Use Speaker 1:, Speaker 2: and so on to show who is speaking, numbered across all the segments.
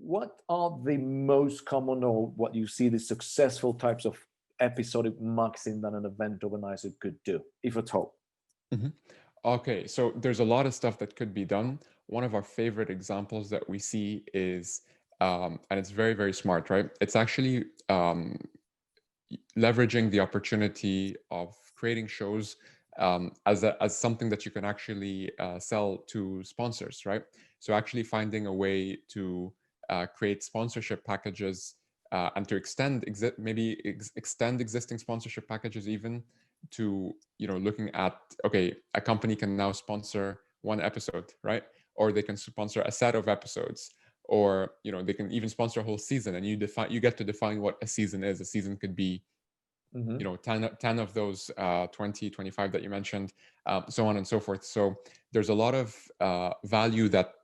Speaker 1: what are the most common, or what you see the successful types of episodic marketing that an event organizer could do, if at all?
Speaker 2: Mhm. Okay, so there's a lot of stuff that could be done. One of our favorite examples that we see is, and it's very, very smart, right? It's actually leveraging the opportunity of creating shows as something that you can actually sell to sponsors, right? So actually finding a way to create sponsorship packages and to extend extend existing sponsorship packages, even to, looking at, okay, a company can now sponsor one episode, right? Or they can sponsor a set of episodes, or they can even sponsor a whole season, and you get to define what a season is. A season could be,
Speaker 1: Mm-hmm.
Speaker 2: 10 of those 20, 25 that you mentioned, so on and so forth. So there's a lot of value that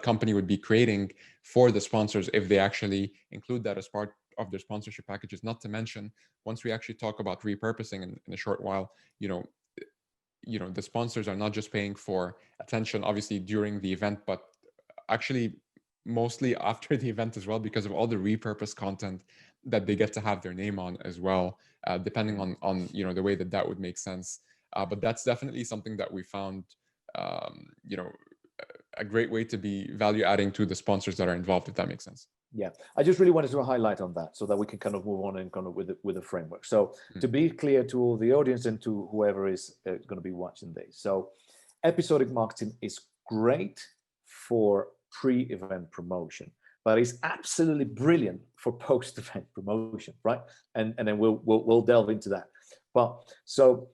Speaker 2: company would be creating for the sponsors if they actually include that as part of their sponsorship packages. Not to mention, once we actually talk about repurposing in a short while, the sponsors are not just paying for attention, obviously, during the event, but actually mostly after the event as well, because of all the repurposed content that they get to have their name on as well, depending on the way that would make sense. But that's definitely something that we found, um, you know, a great way to be value adding to the sponsors that are involved, if that makes sense.
Speaker 1: Yeah, I just really wanted to highlight on that so that we can kind of move on and kind of with the framework. So to be clear to all the audience and to whoever is going to be watching this, so episodic marketing is great for pre-event promotion, but it's absolutely brilliant for post-event promotion, right? And then we'll delve into that. But so,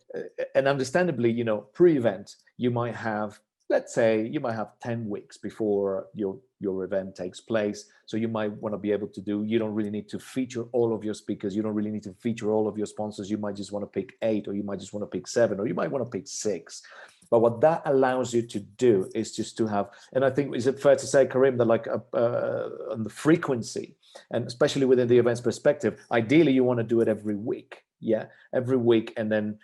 Speaker 1: and understandably, pre-event, you might have, let's say you might have 10 weeks before your event takes place. So you might want to be able to you don't really need to feature all of your speakers. You don't really need to feature all of your sponsors. You might just want to pick 8, or you might just want to pick 7, or you might want to pick 6. But what that allows you to do is just to have, and I think, is it fair to say, Kareem, that like on the frequency, and especially within the events perspective, ideally you want to do it every week. Yeah, every week, and then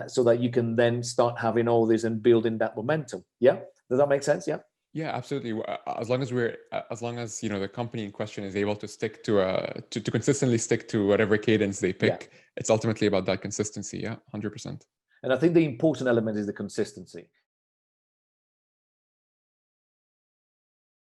Speaker 1: so that you can then start having all this and building that momentum. Yeah, does that make sense? Yeah.
Speaker 2: Yeah, absolutely. As long as the company in question is able to stick to consistently stick to whatever cadence they pick,
Speaker 1: Yeah.
Speaker 2: it's ultimately about that consistency. Yeah, 100%.
Speaker 1: And I think the important element is the consistency.